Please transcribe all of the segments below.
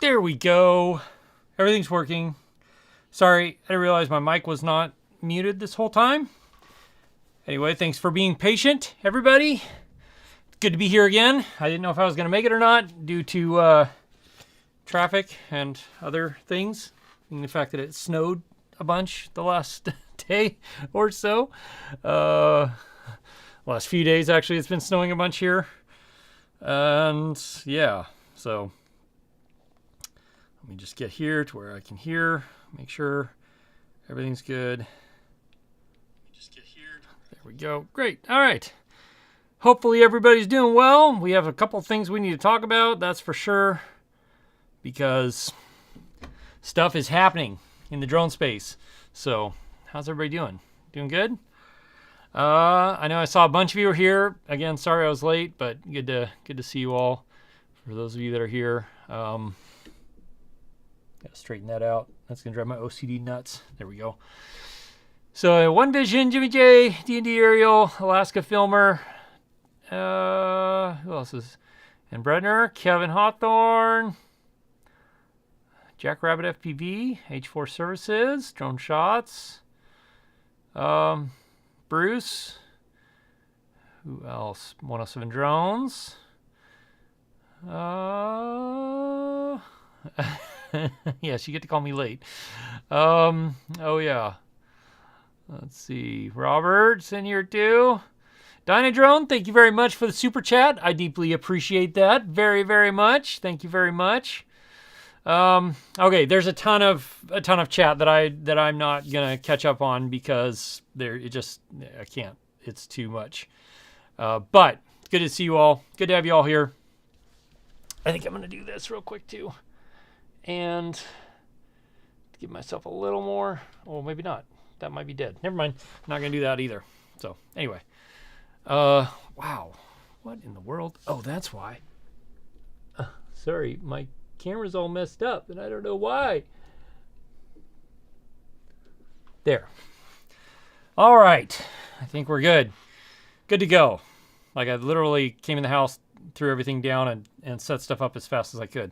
There we go. Everything's working. Sorry, I didn't realize my mic was not muted this whole time. Anyway, thanks for being patient, everybody. It's good to be here again. I didn't know if I was going to make it or not due to traffic and other things, and the fact that it snowed a bunch the last day or so. Last few days, actually, it's been snowing a bunch here. And yeah, so let me just get here to where I can hear, make sure everything's good. Let me just get here. There we go. Great. All right. Hopefully everybody's doing well. We have a couple things we need to talk about, that's for sure, because stuff is happening in the drone space. So how's everybody doing? Doing good? I know I saw a bunch of you were here. Again, sorry I was late, but good to see you all. For those of you that are here, gotta straighten that out. That's gonna drive my OCD nuts. There we go. So One Vision, Jimmy J, D&D Aerial, Alaska Filmer. Who else is? And Bredner, Kevin Hawthorne, Jackrabbit FPV, H4 Services, Drone Shots. Bruce. Who else? 107 Drones. Yes, you get to call me late. Oh yeah. Let's see. Robert's in here too. Dynadrone, thank you very much for the super chat. I deeply appreciate that. Very, very much. Thank you very much. Okay, there's a ton of chat that I'm not gonna catch up on because I can't. It's too much. But good to see you all. Good to have you all here. I think I'm gonna do this real quick too, and give myself a little more. Oh, maybe not. That might be dead. Never mind. I'm not gonna do that either. So anyway, wow, what in the world? Oh, that's why. Sorry, my camera's all messed up, and I don't know why. There. All right, I think we're good. Good to go. Like I literally came in the house, threw everything down, and set stuff up as fast as I could.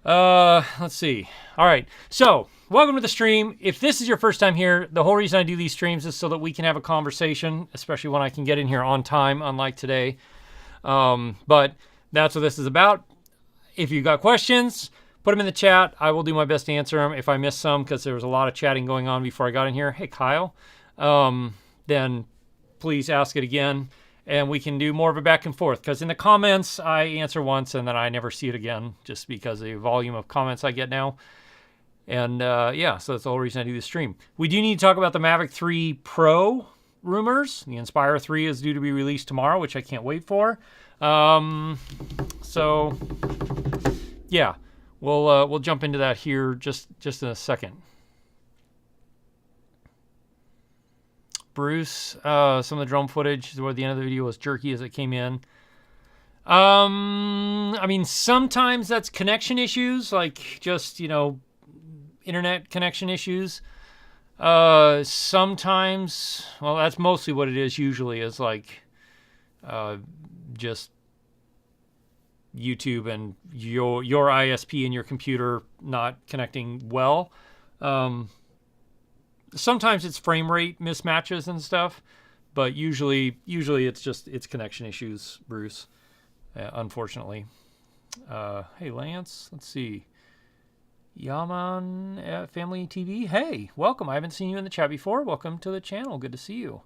Let's see. All right, so welcome to the stream. If this is your first time here, the whole reason I do these streams is so that we can have a conversation, especially when I can get in here on time, unlike today. But that's what this is about. If you got questions, put them in the chat. I will do my best to answer them. If I miss some, because there was a lot of chatting going on before I got in here. Hey, Kyle. Then please ask it again, and we can do more of a back and forth. Because in the comments, I answer once, and then I never see it again, just because of the volume of comments I get now. And yeah, so that's the whole reason I do this stream. We do need to talk about the Mavic 3 Pro rumors. The Inspire 3 is due to be released tomorrow, which I can't wait for. So yeah, we'll jump into that here just in a second. Bruce, some of the drone footage toward the end of the video was jerky as it came in. I mean, sometimes that's connection issues, like just, internet connection issues. Sometimes, well, that's mostly what it is usually, is like, just YouTube and your ISP and your computer not connecting well. Sometimes it's frame rate mismatches and stuff, but usually it's connection issues, Bruce, unfortunately. Hey, Lance, let's see. Yaman at Family TV. Hey, welcome. I haven't seen you in the chat before. Welcome to the channel. Good to see you.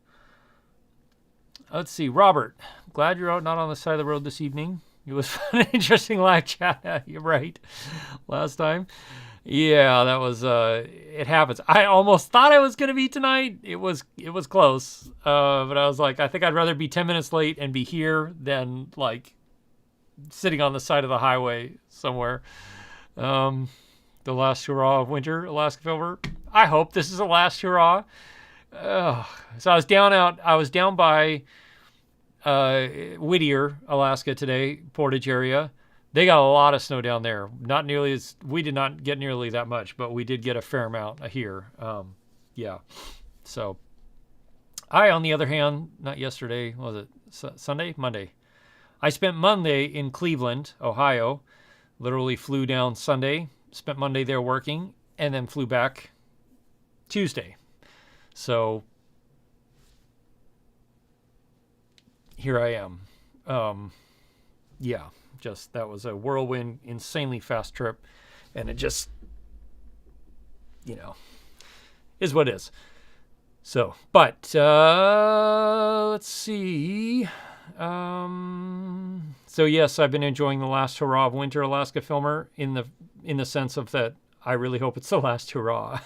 Let's see, Robert. Glad you're out not on the side of the road this evening. It was an interesting live chat. You're right. Last time. Yeah, that was, it happens. I almost thought I was going to be tonight. It was close. But I was like, I think I'd rather be 10 minutes late and be here than like sitting on the side of the highway somewhere. The last hurrah of winter, Alaska Filmer. I hope this is the last hurrah. So I was down by Whittier, Alaska today, Portage area. They got a lot of snow down there. Not nearly as, we did not get nearly that much, but we did get a fair amount here. Yeah. So I, on the other hand, not yesterday, was it Sunday? Monday. I spent Monday in Cleveland, Ohio. Literally flew down Sunday, spent Monday there working, and then flew back Tuesday. So here I am. Yeah, just that was a whirlwind, insanely fast trip, and it just, is what it is. So, but let's see. So yes, I've been enjoying the last hurrah of winter, Alaska Filmer, in the sense of that I really hope it's the last hurrah.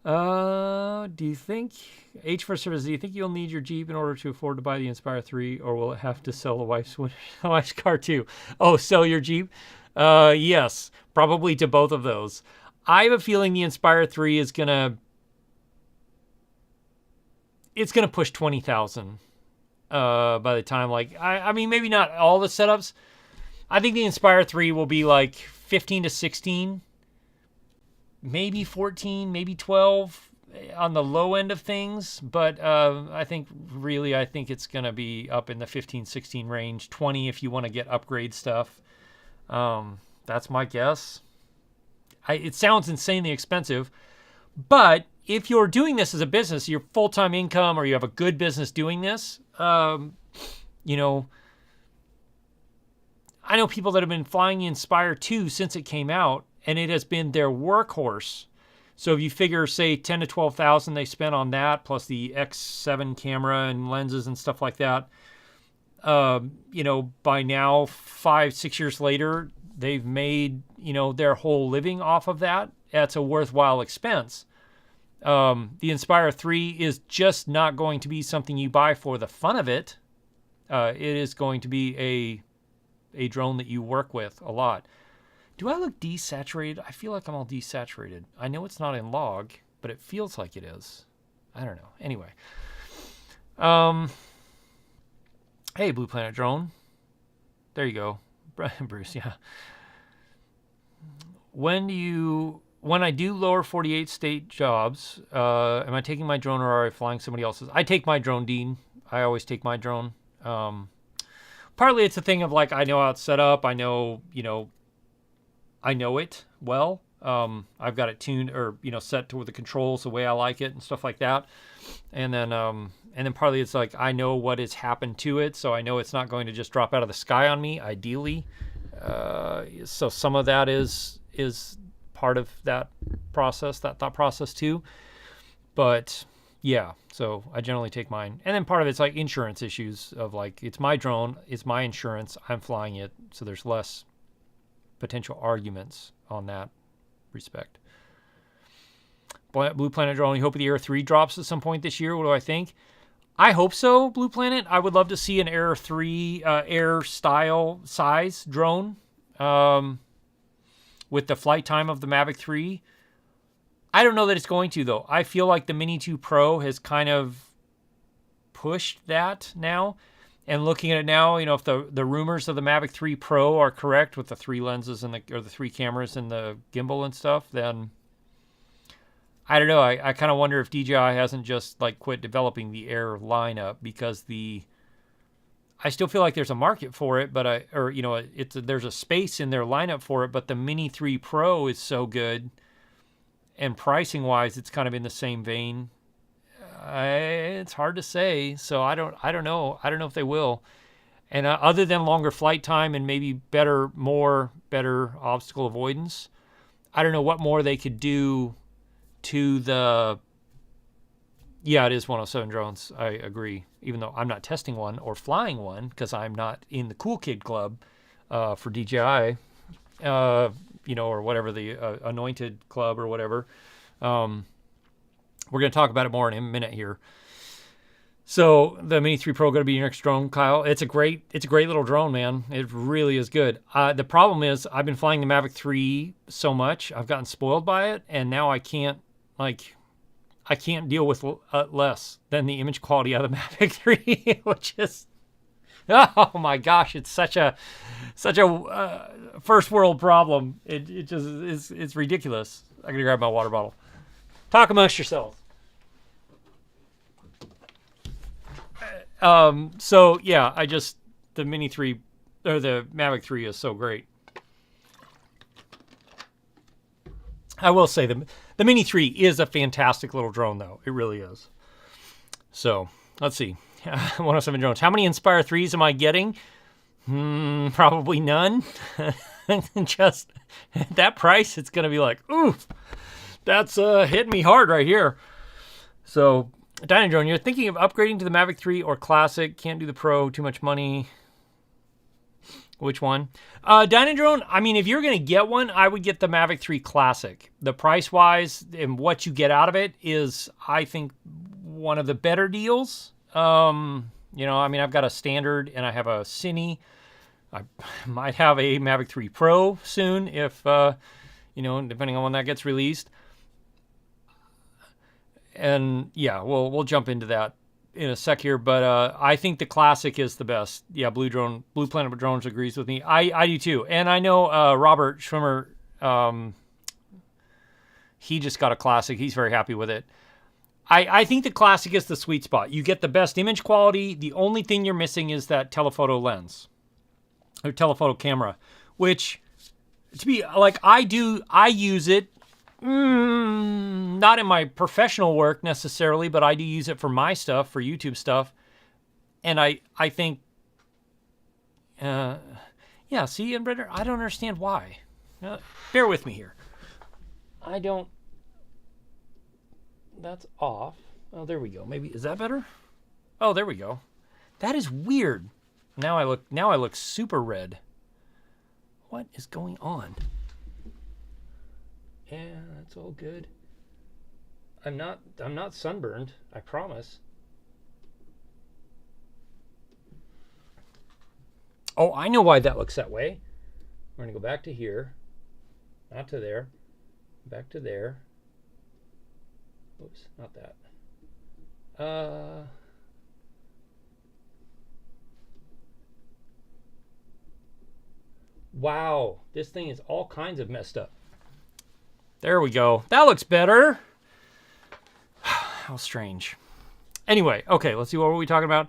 Do you think, H for service, do you think you'll need your Jeep in order to afford to buy the Inspire 3, or will it have to sell the wife's car too? Oh, sell your Jeep? Yes, probably to both of those. I have a feeling the Inspire 3 is it's gonna push 20,000 by the time, like, I mean, maybe not all the setups. I think the Inspire 3 will be like 15 to 16, maybe 14, maybe 12 on the low end of things. But I think it's going to be up in the 15, 16 range, 20 if you want to get upgrade stuff. That's my guess. It sounds insanely expensive, but if you're doing this as a business, your full-time income, or you have a good business doing this, I know people that have been flying the Inspire 2 since it came out, and it has been their workhorse. So if you figure, say, 10 to 12,000 they spent on that, plus the X7 camera and lenses and stuff like that, you know, by now, 5-6 years later, they've made, you know, their whole living off of that. That's a worthwhile expense. The Inspire 3 is just not going to be something you buy for the fun of it. It is going to be a drone that you work with a lot. Do I look desaturated? I feel like I'm all desaturated. I know it's not in log, but it feels like it is. I don't know. Anyway. Hey, Blue Planet Drone. There you go. Bruce, yeah. When I do lower 48 state jobs, am I taking my drone or are I flying somebody else's? I take my drone, Dean. I always take my drone. Partly it's a thing of like, I know how it's set up. I know, you know, I know it well. I've got it tuned or, you know, set to the controls the way I like it and stuff like that. And then partly it's like, I know what has happened to it. So I know it's not going to just drop out of the sky on me, ideally. So some of that is part of that process, that thought process too. But yeah, so I generally take mine. And then part of it's like insurance issues of like, it's my drone, it's my insurance, I'm flying it. So there's less potential arguments on that respect. Blue Planet Drone, you hope the Air 3 drops at some point this year. What do I think? I hope so, Blue Planet. I would love to see an Air 3 Air style size drone with the flight time of the Mavic 3. I don't know that it's going to, though. I feel like the Mini 2 Pro has kind of pushed that now. And looking at it now, you know, if the rumors of the Mavic 3 Pro are correct with the 3 lenses and the 3 cameras and the gimbal and stuff, then I don't know. I kind of wonder if DJI hasn't just like quit developing the Air lineup because I still feel like there's a market for it, but there's a space in their lineup for it. But the Mini 3 Pro is so good, and pricing wise, it's kind of in the same vein. It's hard to say, so I don't know. I don't know if they will. And other than longer flight time and maybe better obstacle avoidance, I don't know what more they could do to the. Yeah, it is 107 drones. I agree. Even though I'm not testing one or flying one because I'm not in the cool kid club for DJI, or whatever the anointed club or whatever. We're going to talk about it more in a minute here. So the Mini 3 Pro going to be your next drone, Kyle. It's a great little drone, man. It really is good. The problem is I've been flying the Mavic 3 so much. I've gotten spoiled by it, and now I can't deal with less than the image quality of the Mavic 3, which is, oh my gosh, it's such a first world problem. It just it's ridiculous. I'm gonna grab my water bottle. Talk amongst yourselves. So yeah, the Mini 3 or the Mavic 3 is so great. I will say the Mini 3 is a fantastic little drone though. It really is. So let's see. 107 drones. How many Inspire 3s am I getting? Probably none. Just at that price, it's going to be like, oof. That's hitting me hard right here. So, Dynadrone, you're thinking of upgrading to the Mavic 3 or Classic. Can't do the Pro, too much money. Which one? Dynadrone, I mean, if you're going to get one, I would get the Mavic 3 Classic. The price-wise and what you get out of it is, I think, one of the better deals. I mean, I've got a Standard and I have a Cine. I might have a Mavic 3 Pro soon if, depending on when that gets released. And yeah, we'll jump into that in a sec here, but I think the Classic is the best. Yeah, Blue Planet Drones agrees with me. I do too. And I know Robert Schwimmer, he just got a Classic. He's very happy with it. I think the Classic is the sweet spot. You get the best image quality. The only thing you're missing is that telephoto lens or telephoto camera, which to be like I use it. Not in my professional work necessarily, but I do use it for my stuff, for YouTube stuff. And I think, see, and Brenner, I don't understand why. Bear with me here. I don't that's off. Oh, there we go. Maybe, is that better? Oh, there we go. That is weird. Now I look super red. What is going on? Yeah, that's all good. I'm not sunburned, I promise. Oh, I know why that looks that way. We're going to go back to here. Not to there. Back to there. Oops, not that. Wow, this thing is all kinds of messed up. There we go. That looks better. How strange. Anyway, okay, let's see, what were we talking about?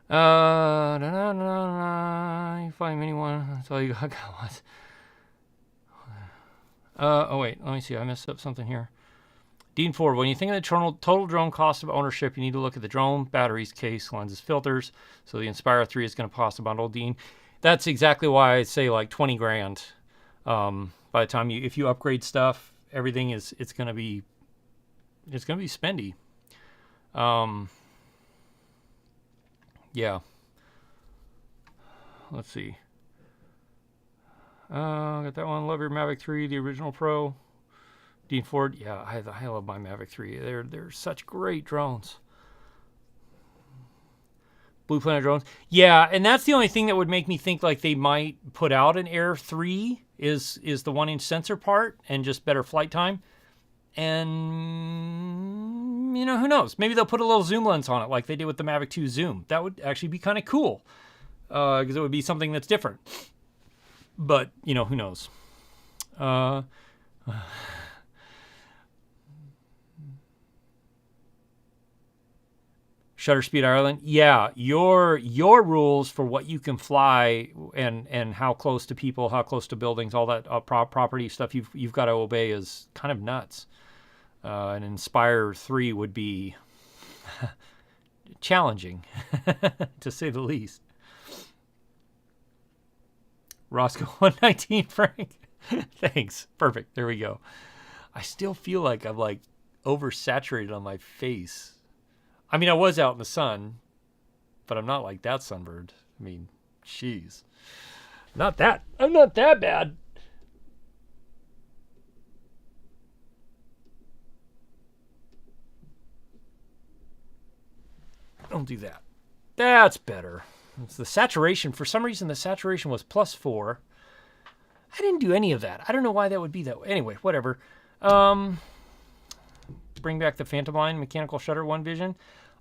You find Mini one. That's all you got. Oh wait, let me see. I messed up something here. Dean Ford, when you think of the total drone cost of ownership, you need to look at the drone, batteries, case, lenses, filters. So the Inspire 3 is going to cost a bundle, Dean. That's exactly why I say like 20 grand. By the time if you upgrade stuff, everything it's going to be spendy. Yeah. Let's see. Got that one. Love your Mavic 3, the original Pro. Dean Ford, yeah, I love my Mavic 3. They're such great drones. Blue Planet drones. Yeah, and that's the only thing that would make me think like they might put out an Air 3 is the 1-inch sensor part and just better flight time. And, you know, who knows? Maybe they'll put a little zoom lens on it like they did with the Mavic 2 Zoom. That would actually be kind of cool because it would be something that's different. But, you know, who knows? Shutter speed Ireland. Yeah, your rules for what you can fly and how close to people, how close to buildings, all that property stuff you've got to obey is kind of nuts. An Inspire 3 would be challenging, to say the least. Roscoe 119, Frank. Thanks. Perfect. There we go. I still feel like I'm like oversaturated on my face. I mean, I was out in the sun, but I'm not like that sunburned. I mean, jeez. I'm not that bad. Don't do that. That's better. It's the saturation. For some reason, the saturation was +4. I didn't do any of that. I don't know why that would be that way. Anyway, whatever. Bring back the Phantom Line mechanical shutter One Vision.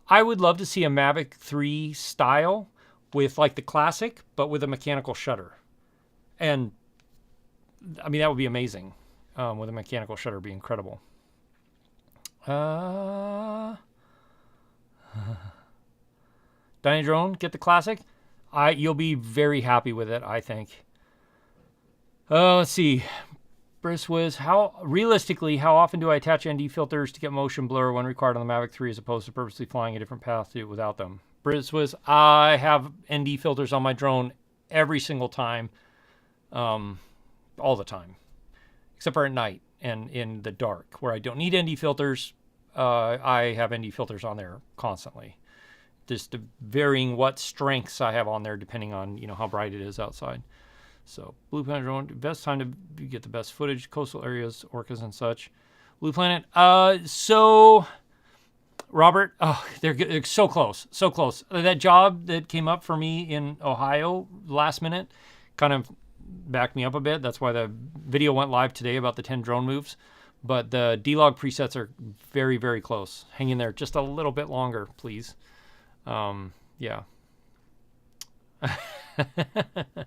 I would love to see a Mavic 3 style with like the classic, but with a mechanical shutter. And I mean, that would be amazing. With a mechanical shutter, would be incredible. Dyna Drone, get the classic. You'll be very happy with it, I think. Let's see. Briswiz, realistically, how often do I attach ND filters to get motion blur when required on the Mavic 3 as opposed to purposely flying a different path without them? Briswiz, I have ND filters on my drone every single time, all the time, except for at night and in the dark where I don't need ND filters. I have ND filters on there constantly. Just varying what strengths I have on there depending on, you know, how bright it is outside. So, Blue Planet drone, best time to get the best footage, coastal areas, orcas and such. Blue Planet, so, Robert, they're so close, so close. That job that came up for me in Ohio last minute kind of backed me up a bit. That's why the video went live today about the 10 drone moves. But the D-Log presets are very, very close. Hang in there just a little bit longer, please. Yeah.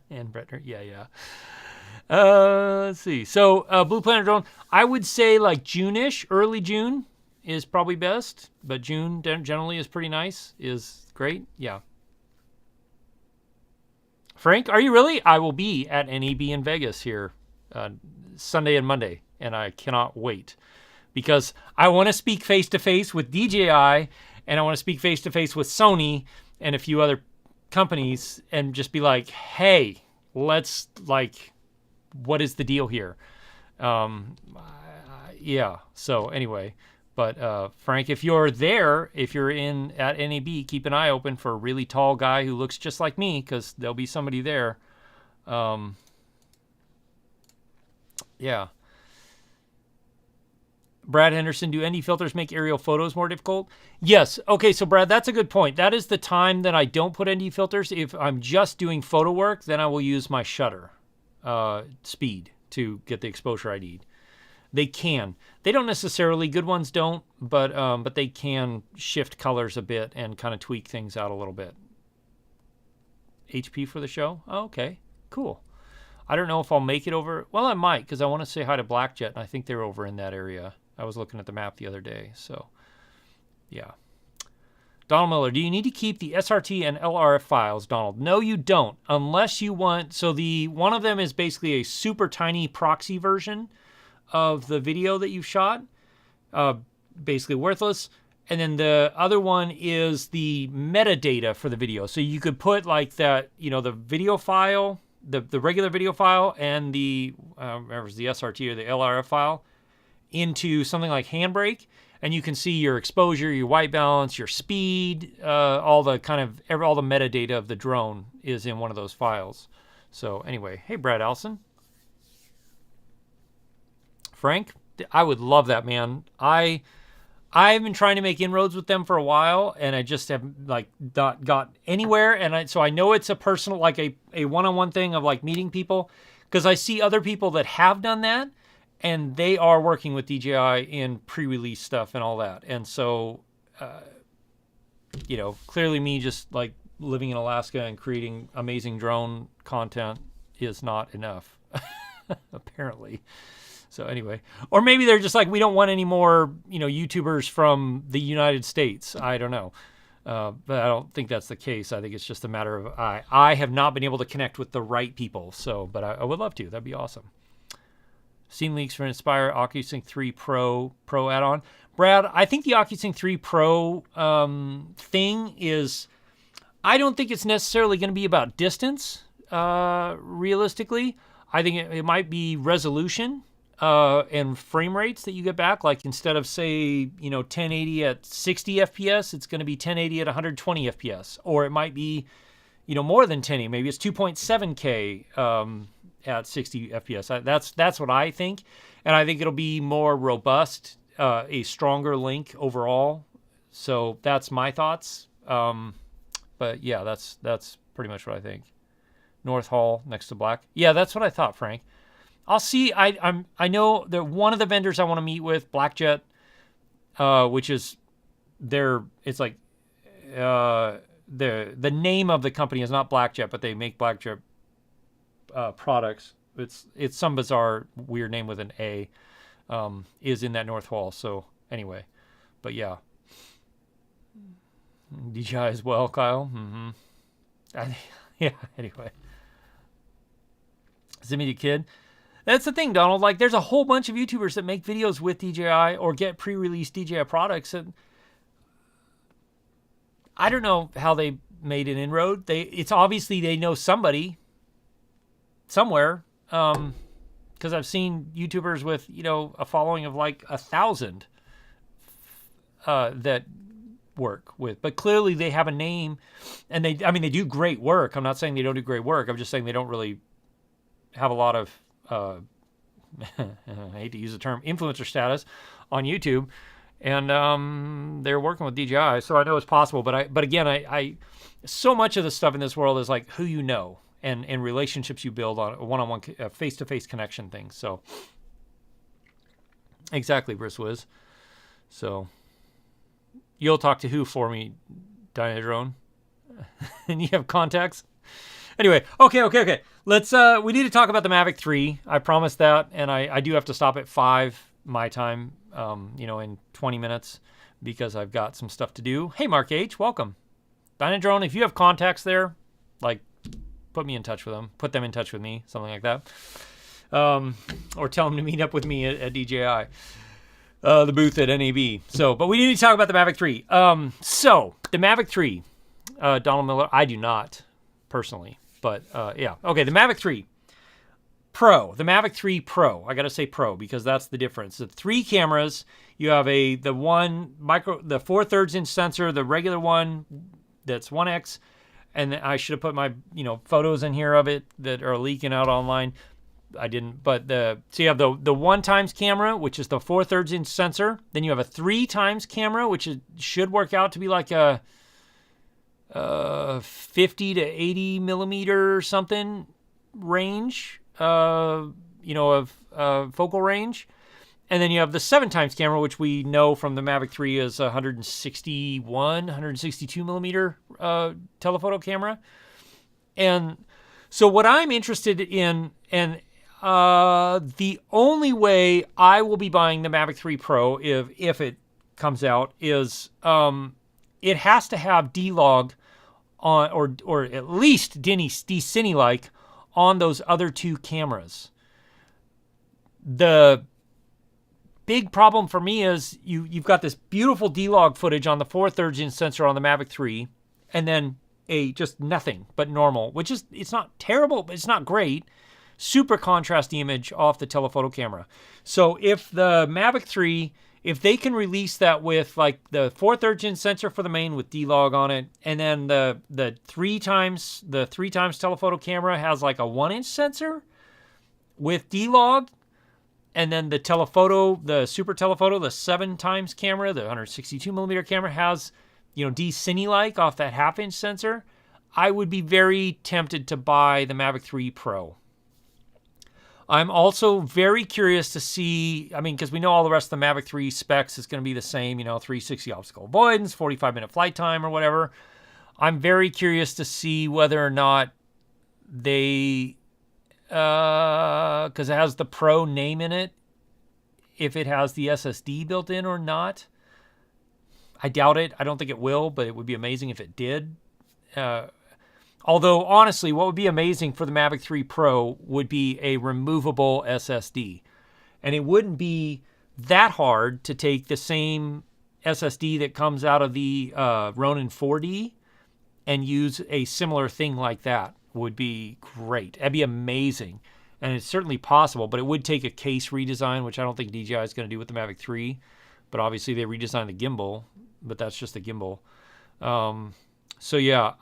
And Bretner, yeah. Let's see. So, Blue Planet drone, I would say like June-ish, early June is probably best, but June generally is pretty nice, is great. Yeah. Frank, are you really? I will be at NEB in Vegas here Sunday and Monday, and I cannot wait because I want to speak face-to-face with DJI, and I want to speak face-to-face with Sony and a few other companies and just be like, hey, let's like, what is the deal here? Yeah. So anyway, But Frank, if you're there, if you're in at NAB, keep an eye open for a really tall guy who looks just like me, because there'll be somebody there. Yeah. Brad Henderson, do ND filters make aerial photos more difficult? Yes. Okay, so Brad, that's a good point. That is the time that I don't put ND filters. If I'm just doing photo work, then I will use my shutter speed to get the exposure I need. They can. They don't necessarily. Good ones don't, but they can shift colors a bit and kind of tweak things out a little bit. HP for the show? Oh, okay, cool. I don't know if I'll make it over. Well, I might, because I want to say hi to Blackjet, and I think they're over in that area. I was looking at the map the other day, so yeah. Donald Miller, do you need to keep the SRT and LRF files, Donald? No, you don't, unless you want. So one of them is basically a super tiny proxy version of the video that you've shot, basically worthless. And then the other one is the metadata for the video. So you could put like that, the video file, the regular video file, and the remember the SRT or the LRF file into something like Handbrake, and you can see your exposure, your white balance, your speed, all the metadata of the drone is in one of those files. So anyway, hey Brad Allison. Frank, I would love that, man. I've been trying to make inroads with them for a while, and I just have like not got anywhere. And so I know it's a personal, like a one-on-one thing of like meeting people, because I see other people that have done that, and they are working with DJI in pre-release stuff and all that. And so, clearly me just like living in Alaska and creating amazing drone content is not enough, apparently. So anyway, or maybe they're just like, we don't want any more, YouTubers from the United States. I don't know. But I don't think that's the case. I think it's just a matter of I have not been able to connect with the right people. So, but I would love to. That'd be awesome. Seen leaks for Inspire OcuSync 3 Pro add-on. Brad, I think the OcuSync 3 Pro thing is, I don't think it's necessarily going to be about distance, realistically. I think it might be resolution and frame rates that you get back. Like instead of, say, 1080 at 60 FPS, it's going to be 1080 at 120 FPS. Or it might be, more than 1080. Maybe it's 2.7K at 60 FPS. That's what I think. And I think it'll be more robust, a stronger link overall. So that's my thoughts. But yeah, that's pretty much what I think. North Hall next to Black. Yeah, that's what I thought, Frank. I'll see. I know that one of the vendors I want to meet with, Blackjet, which is it's like the name of the company is not Blackjet, but they make Blackjet products. It's some bizarre weird name with an A, is in that North Hall. So anyway, but yeah, DJI as well, Kyle. Yeah. Anyway, Zimmy the Kid. That's the thing, Donald. Like, there's a whole bunch of YouTubers that make videos with DJI or get pre-released DJI products, and I don't know how they made an inroad. It's obviously they know somebody somewhere, because I've seen YouTubers with a following of like 1,000 that work with, but clearly they have a name, and they do great work. I'm not saying they don't do great work. I'm just saying they don't really have a lot of I hate to use the term influencer status on YouTube, and they're working with DJI, so I know it's possible. But again, I so much of the stuff in this world is like who you know and relationships you build on a one-on-one, face-to-face connection thing. So exactly, Bruce Wiz. So you'll talk to who for me, Dynadrone? And you have contacts? Anyway, okay. Let's we need to talk about the Mavic 3. I promised that, and I do have to stop at 5 my time, in 20 minutes, because I've got some stuff to do. Hey, Mark H, welcome. Dynadrone, if you have contacts there, like, put me in touch with them. Put them in touch with me, something like that. Or tell them to meet up with me at DJI, the booth at NAB. So, but we need to talk about the Mavic 3. So, the Mavic 3, Donald Miller, I do not, personally. But, yeah. Okay, the Mavic 3. Pro, the Mavic 3 Pro. I got to say Pro because that's the difference. The 3 cameras, you have the 4/3 inch sensor, the regular one that's 1x, and I should have put my, photos in here of it that are leaking out online. I didn't, but so you have the 1x camera, which is the 4/3 inch sensor. Then you have a 3x camera, which should work out to be like a 50 to 80 millimeter or something range, of focal range. And then you have the 7x camera, which we know from the Mavic 3 is 162 millimeter telephoto camera. And so what I'm interested in, and the only way I will be buying the Mavic 3 Pro if it comes out is it has to have D-Log on, or at least D-Cine-like on those other 2 cameras. The big problem for me is you've got this beautiful D-Log footage on the 4/3 inch sensor on the Mavic 3, and then just nothing but normal, which is, it's not terrible, but it's not great. Super contrasty image off the telephoto camera. So if the Mavic 3, if they can release that with like the 4/3 inch sensor for the main with D-Log on it, and then the 3x telephoto camera has like a 1-inch sensor with D-Log, and then the telephoto, the super telephoto, the 7x camera, the 162 millimeter camera has, D-Cine-like off that 1/2-inch sensor, I would be very tempted to buy the Mavic 3 Pro. I'm also very curious to see, because we know all the rest of the Mavic 3 specs is going to be the same, 360 obstacle avoidance, 45-minute flight time or whatever. I'm very curious to see whether or not they, because it has the Pro name in it, if it has the SSD built in or not. I doubt it. I don't think it will, but it would be amazing if it did. Although, honestly, what would be amazing for the Mavic 3 Pro would be a removable SSD. And it wouldn't be that hard to take the same SSD that comes out of the Ronin 4D and use a similar thing like that. Would be great. That'd be amazing. And it's certainly possible, but it would take a case redesign, which I don't think DJI is going to do with the Mavic 3. But obviously, they redesigned the gimbal, but that's just a gimbal. So, yeah,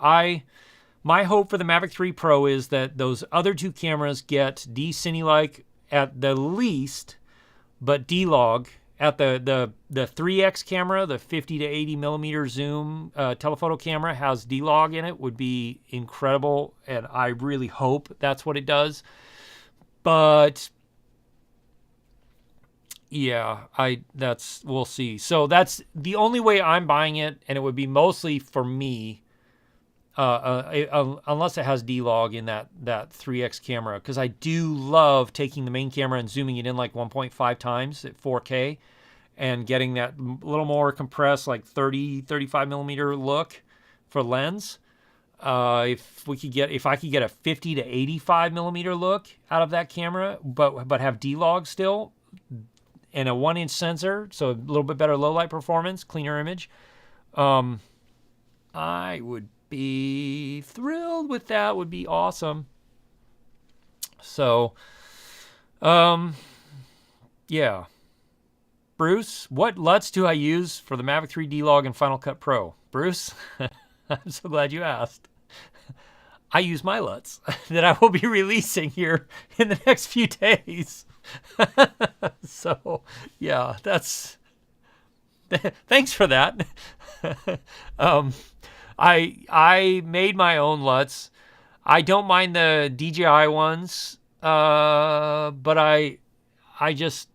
my hope for the Mavic 3 Pro is that those other 2 cameras get D-Cine-like at the least, but D-Log at the 3x camera, the 50 to 80 millimeter zoom telephoto camera has D-Log in it, would be incredible, and I really hope that's what it does. But yeah, we'll see. So that's the only way I'm buying it, and it would be mostly for me. Unless it has D-Log in that 3x camera, because I do love taking the main camera and zooming it in like 1.5 times at 4K and getting that little more compressed, like 35 millimeter look for lens. If I could get a 50 to 85 millimeter look out of that camera, but have D-Log still, and a 1-inch sensor, so a little bit better low light performance, cleaner image, I would be thrilled with that. Would be awesome. So, yeah. Bruce, what LUTs do I use for the Mavic 3 D-Log and Final Cut Pro? Bruce, I'm so glad you asked. I use my LUTs that I will be releasing here in the next few days. So, yeah, thanks for that. I made my own LUTs. I don't mind the DJI ones, but I just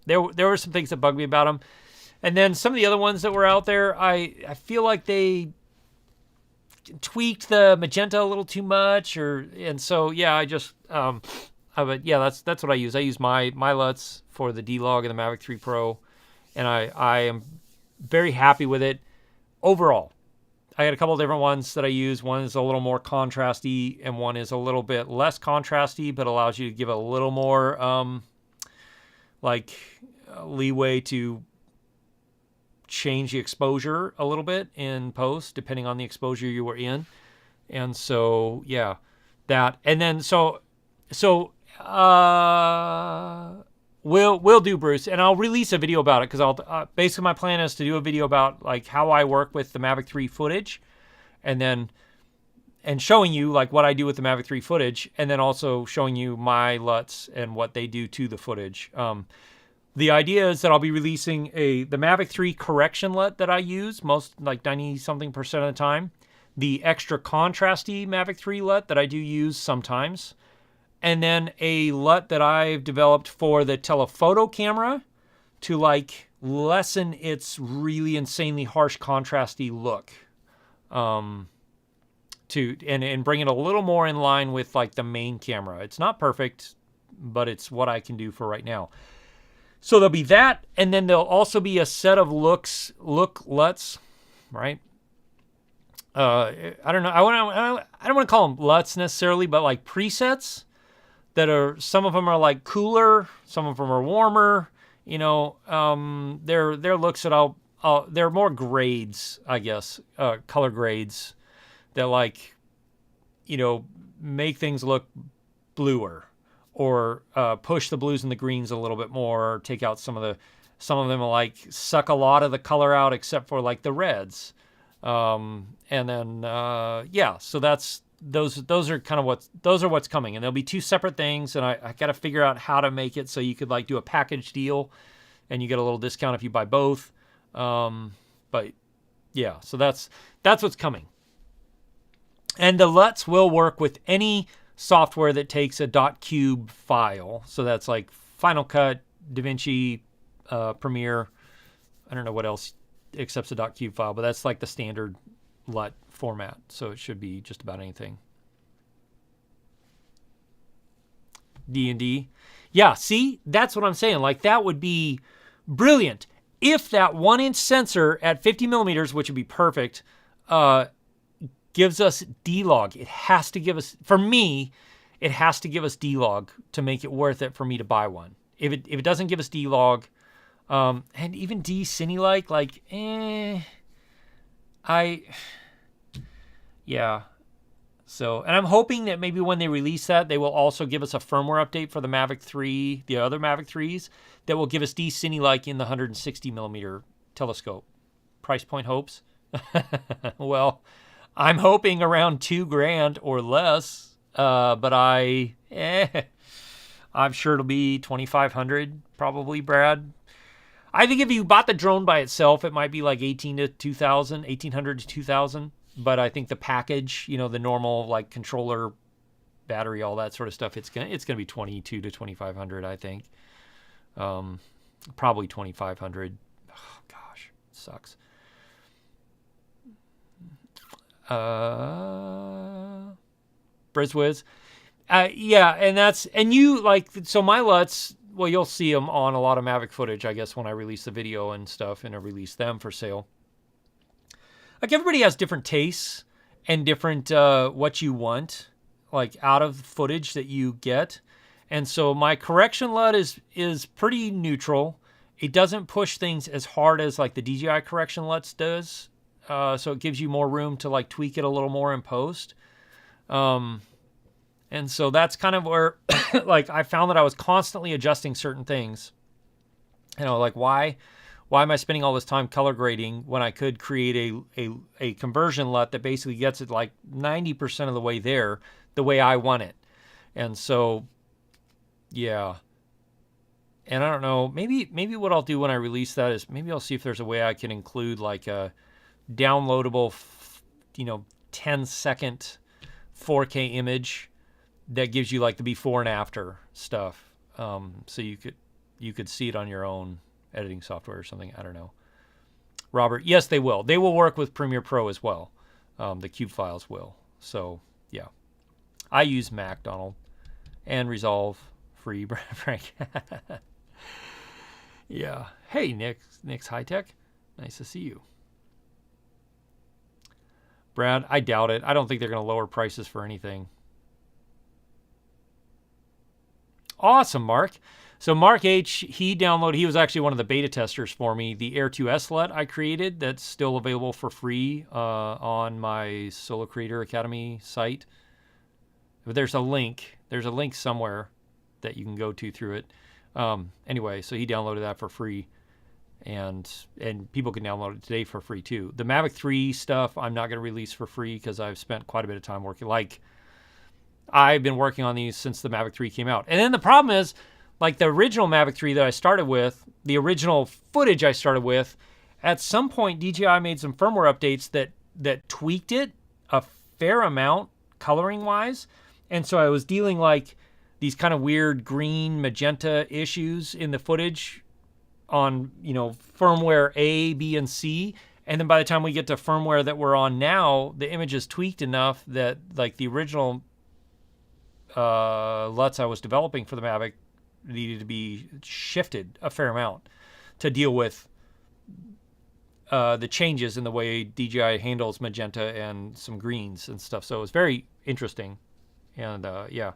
there were some things that bugged me about them, and then some of the other ones that were out there, I feel like they tweaked the magenta a little too much, and so yeah, I just but yeah, that's what I use. I use my LUTs for the D-Log and the Mavic 3 Pro, and I am very happy with it. Overall, I got a couple of different ones that I use. One is a little more contrasty, and one is a little bit less contrasty, but allows you to give a little more leeway to change the exposure a little bit in post, depending on the exposure you were in. And so, yeah, that. And then, so So we'll do, Bruce, and I'll release a video about it, because I'll basically my plan is to do a video about like how I work with the Mavic 3 footage, and showing you like what I do with the Mavic 3 footage, and then also showing you my LUTs and what they do to the footage. The idea is that I'll be releasing the Mavic 3 correction LUT that I use most, like 90-something% of the time, the extra contrasty Mavic 3 LUT that I do use sometimes, and then a LUT that I've developed for the telephoto camera to like lessen its really insanely harsh contrasty look, and bring it a little more in line with like the main camera. It's not perfect, but it's what I can do for right now. So there'll be that, and then there'll also be a set of look LUTs, right? I don't know. I don't want to call them LUTs necessarily, but like presets that are, some of them are like cooler, some of them are warmer. You know, they're looks that they're more grades, I guess, color grades that like, you know, make things look bluer, or push the blues and the greens a little bit more, or take out some of them will like suck a lot of the color out except for like the reds. And then yeah, so those are kind of what's coming, and there'll be two separate things, and I got to figure out how to make it so you could like do a package deal and you get a little discount if you buy both. But yeah, so that's what's coming. And the LUTs will work with any software that takes a .cube file. So that's like Final Cut, DaVinci, Premiere. I don't know what else accepts a .cube file, but that's like the standard LUT format. So it should be just about anything. D&D. Yeah, see? That's what I'm saying. Like, that would be brilliant. If that 1-inch sensor at 50 millimeters, which would be perfect, gives us D-Log. It has to give us, for me, it has to give us D-Log to make it worth it for me to buy one. If it doesn't give us D-Log, and even D-Cine like, yeah. So, and I'm hoping that maybe when they release that, they will also give us a firmware update for the Mavic 3, the other Mavic 3s, that will give us D-Cine like in the 160 millimeter telescope. Price point hopes? Well, I'm hoping around $2,000 or less, but I'm sure it'll be $2,500 probably, Brad. I think if you bought the drone by itself, it might be like $1,800 to $2,000. But I think the package, you know, the normal like controller, battery, all that sort of stuff, it's gonna be $2,200 to $2,500. I think, probably $2,500. Oh, gosh, it sucks. Brizwiz. Yeah, and you like, so my LUTs, well, you'll see them on a lot of Mavic footage, I guess, when I release the video and stuff, and I release them for sale. Like, everybody has different tastes and different what you want, like, out of footage that you get. And so my correction LUT is pretty neutral. It doesn't push things as hard as like the DJI correction LUTs does. So it gives you more room to like tweak it a little more in post. And so that's kind of where like I found that I was constantly adjusting certain things. You know, like why am I spending all this time color grading when I could create a conversion LUT that basically gets it like 90% of the way there, the way I want it. And so, yeah. And I don't know, maybe what I'll do when I release that is maybe I'll see if there's a way I can include like a downloadable, 10-second 4K image that gives you like the before and after stuff. So you could see it on your own editing software or something. I don't know. Robert, yes, they will. They will work with Premiere Pro as well. The cube files will. So, yeah. I use Mac, Donald. And Resolve. Free, Frank. Yeah. Hey, Nick's High Tech. Nice to see you. Brad, I doubt it. I don't think they're going to lower prices for anything. Awesome, Mark. So Mark H, he was actually one of the beta testers for me, the Air 2S LUT I created that's still available for free on my Solo Creator Academy site. There's a link There's a link somewhere that you can go to through it. Anyway, so he downloaded that for free, and people can download it today for free too. The Mavic 3 stuff I'm not going to release for free because I've spent quite a bit of time working. Like, I've been working on these since the Mavic 3 came out. And then the problem is, like the original Mavic 3 that I started with, the original footage I started with, at some point DJI made some firmware updates that tweaked it a fair amount coloring wise. And so I was dealing like these kind of weird green magenta issues in the footage on, you know, firmware A, B, and C. And then by the time we get to firmware that we're on now, the image is tweaked enough that like the original LUTs I was developing for the Mavic needed to be shifted a fair amount to deal with the changes in the way DJI handles magenta and some greens and stuff. So it was very interesting. And yeah.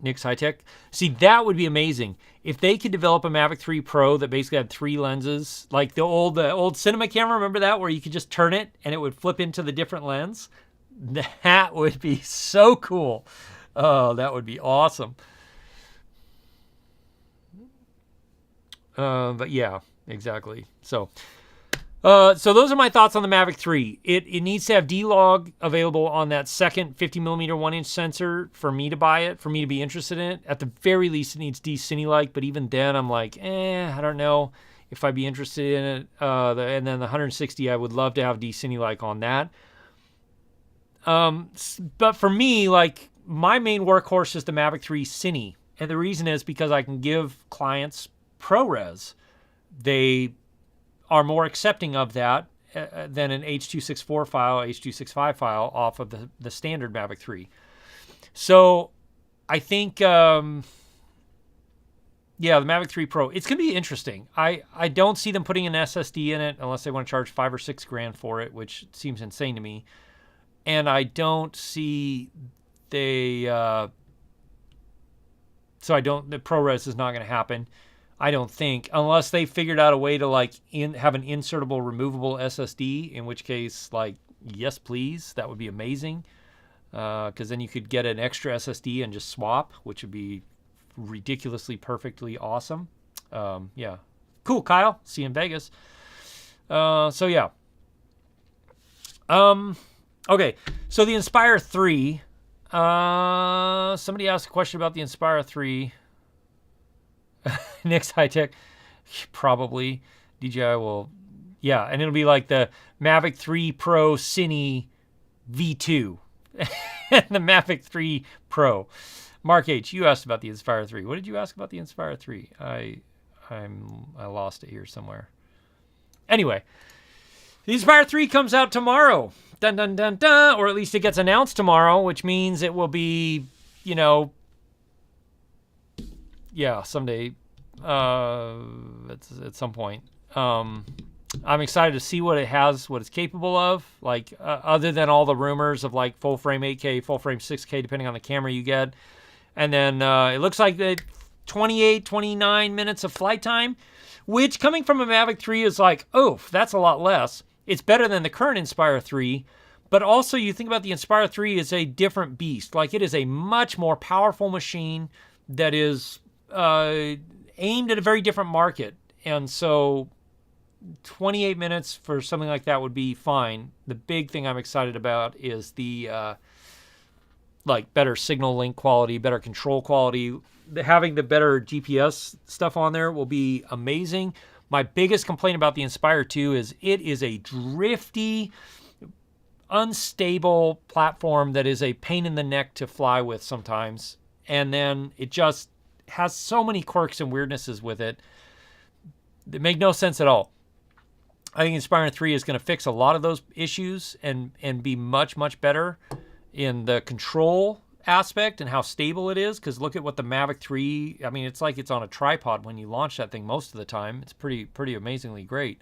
Nick's High Tech. See, that would be amazing if they could develop a Mavic 3 Pro that basically had 3 lenses, like the old cinema camera. Remember that, where you could just turn it and it would flip into the different lens? That would be so cool. Oh, that would be awesome. But yeah, exactly. So those are my thoughts on the Mavic 3. It needs to have D-Log available on that second 50mm 1-inch sensor for me to buy it, for me to be interested in it. At the very least, it needs D-Cine-like, but even then, I'm like, I don't know if I'd be interested in it. And then the 160, I would love to have D-Cine-like on that. But for me, like, my main workhorse is the Mavic 3 Cine. And the reason is because I can give clients ProRes. They are more accepting of that than an H.264 file, H.265 file off of the standard Mavic 3. So I think, yeah, the Mavic 3 Pro, it's going to be interesting. I don't see them putting an SSD in it unless they want to charge $5 or $6 grand for it, which seems insane to me. And I don't see the ProRes is not going to happen. I don't think, unless they figured out a way to like have an insertable, removable SSD, in which case, like, yes, please, that would be amazing. Because then you could get an extra SSD and just swap, which would be ridiculously, perfectly awesome. Yeah, cool, Kyle. See you in Vegas. So yeah. Okay, so the Inspire 3. Somebody asked a question about the Inspire 3. Nick's High Tech, probably. DJI will, yeah, and it'll be like the Mavic 3 Pro Cine V2 and the Mavic 3 Pro. Mark H, you asked about the Inspire 3. What did you ask about the Inspire 3? I lost it here somewhere. Anyway, the Inspire 3 comes out tomorrow. Dun, dun, dun, dun. Or at least it gets announced tomorrow, which means it will be, you know, yeah, someday, at some point. I'm excited to see what it has, what it's capable of. Like, other than all the rumors of like full frame 8K, full frame 6K, depending on the camera you get. And then it looks like 28, 29 minutes of flight time, which coming from a Mavic 3 is like, oh, that's a lot less. It's better than the current Inspire 3. But also you think about the Inspire 3 is a different beast. Like, it is a much more powerful machine that is aimed at a very different market. And so 28 minutes for something like that would be fine. The big thing I'm excited about is the like better signal link quality, better control quality. Having the better GPS stuff on there will be amazing. My biggest complaint about the Inspire 2 is it is a drifty, unstable platform that is a pain in the neck to fly with sometimes. And then it just has so many quirks and weirdnesses with it that make no sense at all. I think Inspire 3 is going to fix a lot of those issues and be much, much better in the control aspect and how stable it is. Because look at what the Mavic 3, I mean, it's like it's on a tripod when you launch that thing most of the time. It's pretty amazingly great.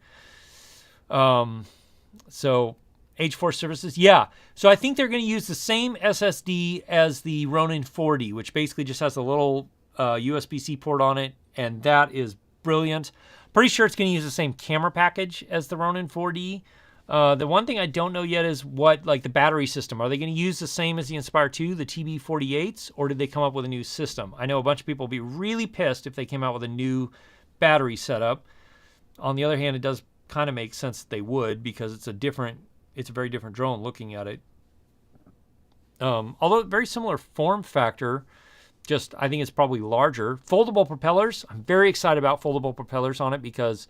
So H4 services, yeah. So I think they're going to use the same SSD as the Ronin 40, which basically just has a little USB-C port on it, and that is brilliant. Pretty sure it's going to use the same camera package as the Ronin 4D. The one thing I don't know yet is what, like, the battery system. Are they going to use the same as the Inspire 2, the TB48s, or did they come up with a new system? I know a bunch of people will be really pissed if they came out with a new battery setup. On the other hand, it does kind of make sense that they would, because it's a very different drone looking at it. Although very similar form factor, just I think it's probably larger. Foldable propellers. I'm very excited about foldable propellers on it, because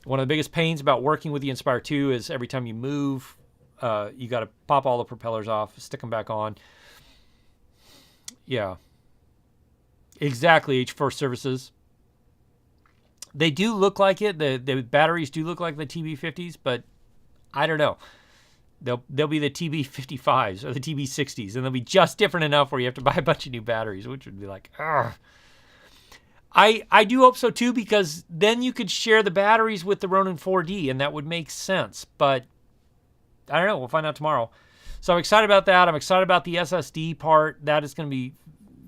one of the biggest pains about working with the Inspire 2 is every time you move, you got to pop all the propellers off, stick them back on. Yeah. Exactly, H4 services. They do look like it. The batteries do look like the TB50s, but I don't know. They'll be the TB55s or the TB60s, and they'll be just different enough where you have to buy a bunch of new batteries, which would be like, ugh. I do hope so too, because then you could share the batteries with the Ronin 4D, and that would make sense. But I don't know. We'll find out tomorrow. So I'm excited about that. I'm excited about the SSD part. That is going to be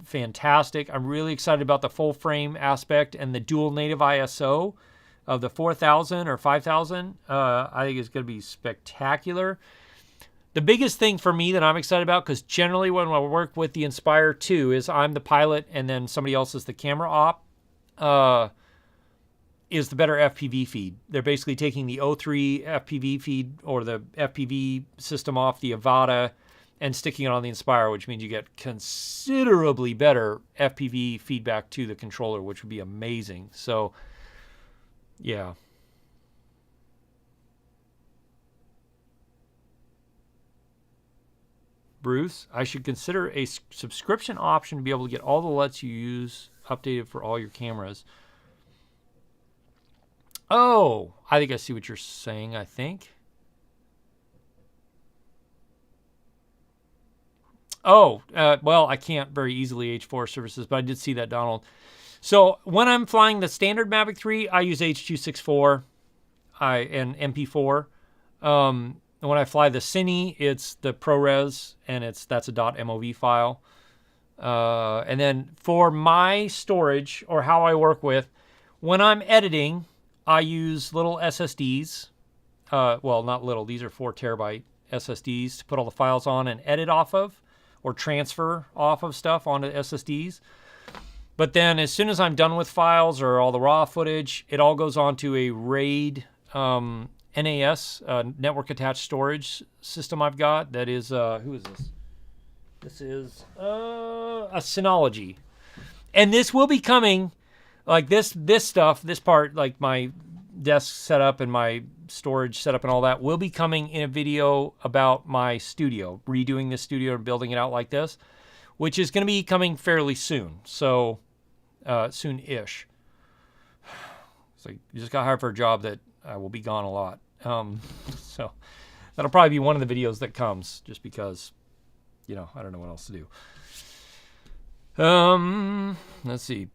fantastic. I'm really excited about the full frame aspect and the dual native ISO of the 4000 or 5000. I think it's going to be spectacular. The biggest thing for me that I'm excited about, because generally when I work with the Inspire 2 is I'm the pilot and then somebody else is the camera op, is the better FPV feed. They're basically taking the O3 FPV feed or the FPV system off the Avata and sticking it on the Inspire, which means you get considerably better FPV feedback to the controller, which would be amazing. So, yeah. Bruce, I should consider a subscription option to be able to get all the LUTs you use updated for all your cameras. Oh, I think I see what you're saying, I think. Oh, well, I can't very easily H4 services, but I did see that, Donald. So when I'm flying the standard Mavic 3, I use H.264 and MP4. When I fly the Cine, it's the ProRes, and that's a .mov file. And then for my storage, or how I work with, when I'm editing, I use little SSDs. Well, not little. These are 4 terabyte SSDs to put all the files on and edit off of, or transfer off of stuff onto SSDs. But then as soon as I'm done with files or all the raw footage, it all goes onto a RAID NAS, network attached storage system I've got. That is, who is this? This is a Synology. And this will be coming, like this stuff, this part, like my desk setup and my storage setup and all that, will be coming in a video about my studio, redoing this studio and building it out like this, which is going to be coming fairly soon. So, soon-ish. So you just got hired for a job that I will be gone a lot. So that'll probably be one of the videos that comes, just because, you know, I don't know what else to do. Let's see.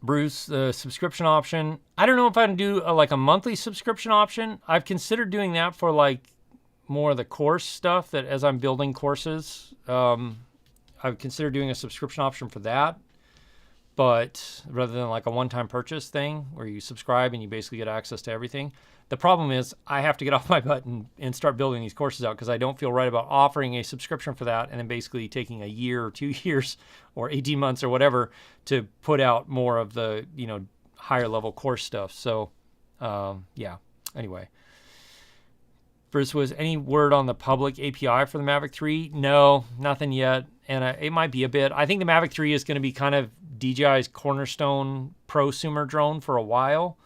Bruce, the subscription option. I don't know if I can do like a monthly subscription option. I've considered doing that for like more of the course stuff, that as I'm building courses, I've considered doing a subscription option for that. But rather than like a one-time purchase thing where you subscribe and you basically get access to everything. The problem is I have to get off my butt and start building these courses out, because I don't feel right about offering a subscription for that and then basically taking a year or 2 years or 18 months or whatever to put out more of the, you know, higher level course stuff. So, yeah, anyway. Bruce, was any word on the public API for the Mavic 3? No, nothing yet. And it might be a bit. I think the Mavic 3 is going to be kind of DJI's cornerstone prosumer drone for a while,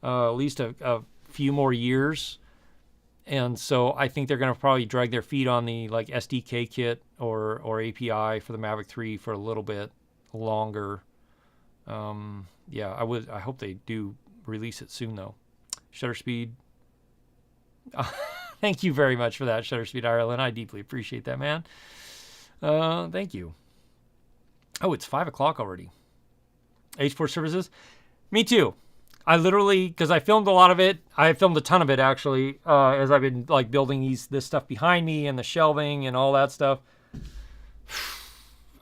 at least a few more years. And so I think they're going to probably drag their feet on the like SDK kit or API for the Mavic 3 for a little bit longer. Yeah, I hope they do release it soon though. Shutter speed. Thank you very much for that, Shutter Speed Ireland. I deeply appreciate that, man. Thank you. Oh, it's 5 o'clock already. H4 services. Me too. I literally, because I filmed a lot of it. I filmed a ton of it actually, as I've been like building this stuff behind me and the shelving and all that stuff.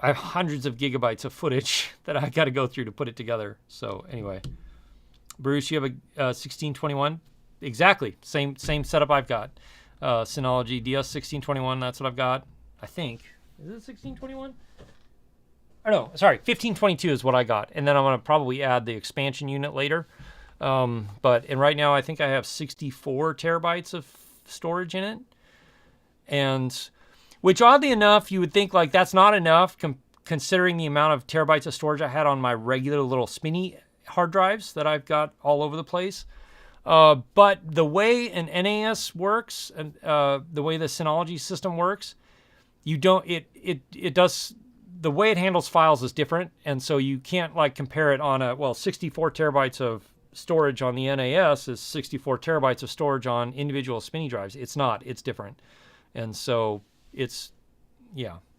I have hundreds of gigabytes of footage that I got to go through to put it together. So anyway, Bruce, you have a 1621 exactly same setup I've got. Synology DS1621. That's what I've got. I think. Is it 1621? Oh no, sorry, 1522 is what I got, and then I'm gonna probably add the expansion unit later. And right now I think I have 64 terabytes of storage in it, and which oddly enough you would think like that's not enough considering the amount of terabytes of storage I had on my regular little spinny hard drives that I've got all over the place. But the way an NAS works and the way the Synology system works, you don't it does. The way it handles files is different, and so you can't like compare it on 64 terabytes of storage on the NAS is 64 terabytes of storage on individual spinny drives. It's not. It's different, and so it's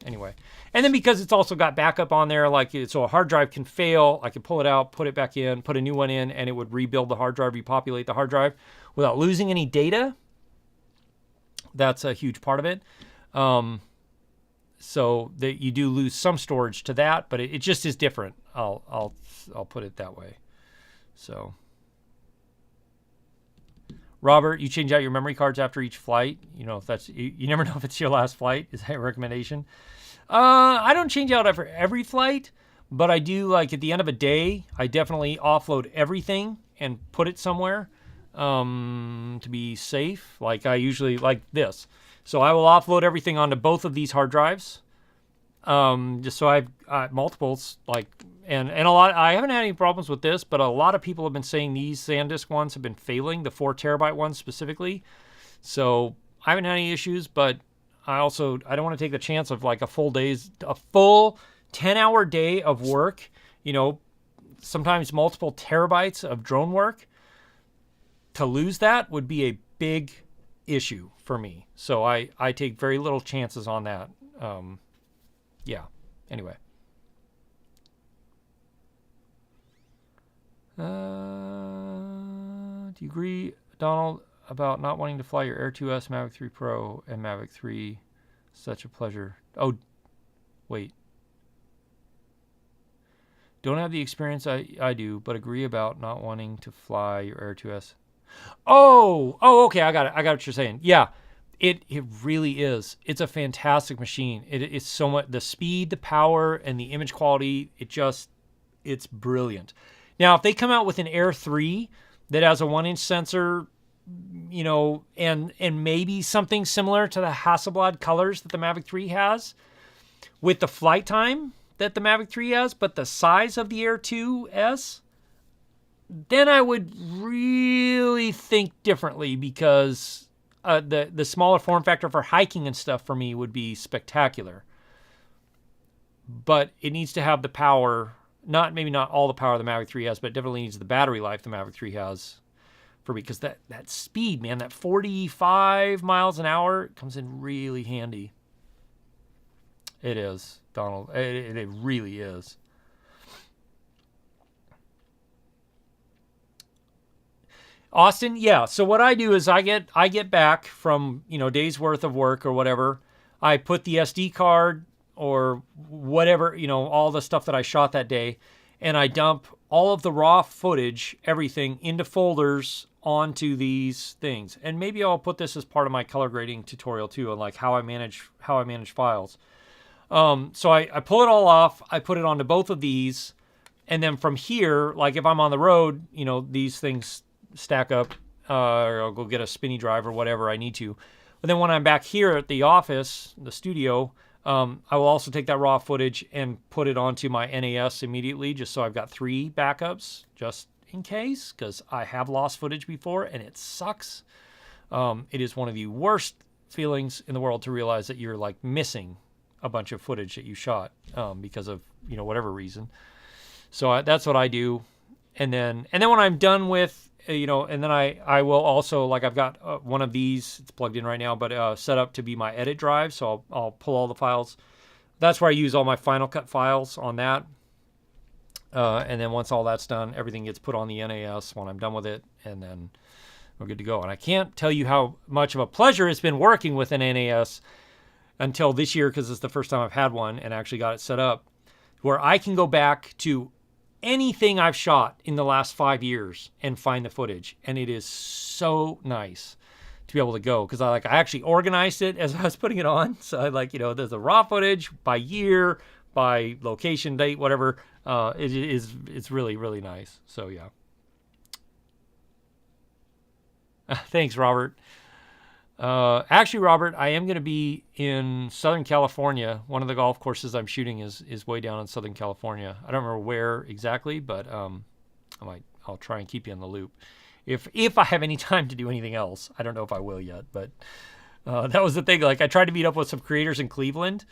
anyway. And then because it's also got backup on there, so a hard drive can fail, I can pull it out, put it back in, put a new one in, and it would rebuild the hard drive, repopulate the hard drive without losing any data. That's a huge part of it. So that you do lose some storage to that, but it just is different. I'll put it that way. So, Robert, you change out your memory cards after each flight. You know, if that's you never know if it's your last flight. Is that a recommendation? I don't change out after every flight, but I do like at the end of a day. I definitely offload everything and put it somewhere to be safe. Like I usually like this. So I will offload everything onto both of these hard drives, just so I've multiples. And a lot. I haven't had any problems with this, but a lot of people have been saying these SanDisk ones have been failing, the 4 terabyte ones specifically. So I haven't had any issues, but I don't want to take the chance of like a full 10-hour day of work. You know, sometimes multiple terabytes of drone work. To lose that would be a big issue for me. So I take very little chances on that. Anyway. Do you agree, Donald, about not wanting to fly your Air 2S, Mavic 3 Pro, and Mavic 3? Such a pleasure. Oh, wait. Don't have the experience I do, but agree about not wanting to fly your Air 2S. Oh, okay. I got it. I got what you're saying. Yeah, it really is. It's a fantastic machine. It's so much, the speed, the power, and the image quality. It's brilliant. Now, if they come out with an Air 3 that has a 1-inch sensor, you know, and maybe something similar to the Hasselblad colors that the Mavic 3 has, with the flight time that the Mavic 3 has, but the size of the Air 2S, then I would really think differently, because the smaller form factor for hiking and stuff for me would be spectacular. But it needs to have the power, maybe not all the power the Mavic 3 has, but it definitely needs the battery life the Mavic 3 has for me, because that speed, man, that 45 miles an hour comes in really handy. It is, Donald. It really is. Austin, yeah. So what I do is I get back from, you know, days worth of work or whatever. I put the SD card or whatever, you know, all the stuff that I shot that day, and I dump all of the raw footage, everything, into folders onto these things. And maybe I'll put this as part of my color grading tutorial too, on like how I manage files. So I pull it all off. I put it onto both of these, and then from here, like if I'm on the road, you know, these things stack up, or I'll go get a spinny drive or whatever I need to. But then when I'm back here at the office, the studio, I will also take that raw footage and put it onto my NAS immediately, just so I've got 3 backups, just in case, because I have lost footage before and it sucks. It is one of the worst feelings in the world to realize that you're like missing a bunch of footage that you shot because of, you know, whatever reason. So that's what I do. And then when I'm done with, you know, and then I will also, like, I've got one of these, it's plugged in right now, but set up to be my edit drive. So I'll pull all the files. That's where I use all my Final Cut files on that. And then once all that's done, everything gets put on the NAS when I'm done with it, and then we're good to go. And I can't tell you how much of a pleasure it's been working with an NAS until this year, because it's the first time I've had one and actually got it set up, where I can go back to anything I've shot in the last 5 years and find the footage. And it is so nice to be able to go, because I actually organized it as I was putting it on. So I there's a raw footage by year, by location, date, whatever. It's really, really nice. So yeah. Thanks, Robert. Actually, Robert, I am going to be in Southern California. One of the golf courses I'm shooting is way down in Southern California. I don't remember where exactly, but I'll try and keep you in the loop. If I have any time to do anything else. I don't know if I will yet, but that was the thing. I tried to meet up with some creators in Cleveland,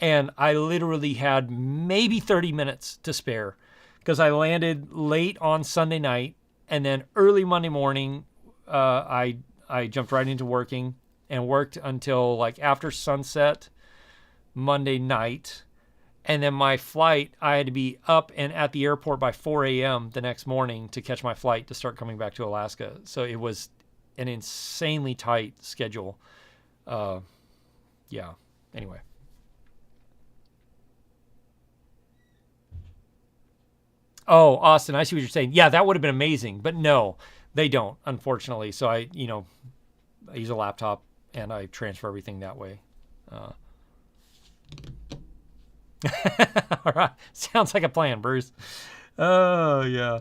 and I literally had maybe 30 minutes to spare, because I landed late on Sunday night, and then early Monday morning, I jumped right into working and worked until after sunset Monday night. And then my flight, I had to be up and at the airport by 4 a.m. the next morning to catch my flight to start coming back to Alaska. So it was an insanely tight schedule. Yeah, anyway. Oh, Austin, I see what you're saying. Yeah, that would have been amazing. But no, they don't, unfortunately. So I use a laptop and I transfer everything that way. All right. Sounds like a plan, Bruce. Oh, yeah.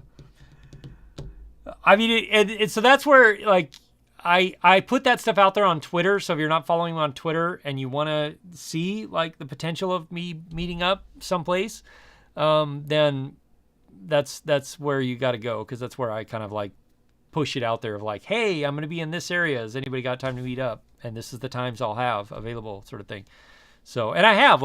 I mean, so that's where, I put that stuff out there on Twitter. So if you're not following me on Twitter and you want to see, the potential of me meeting up someplace, then that's where you got to go, because that's where I kind of, push it out there of hey, I'm going to be in this area. Has anybody got time to meet up? And this is the times I'll have available, sort of thing. So, and I have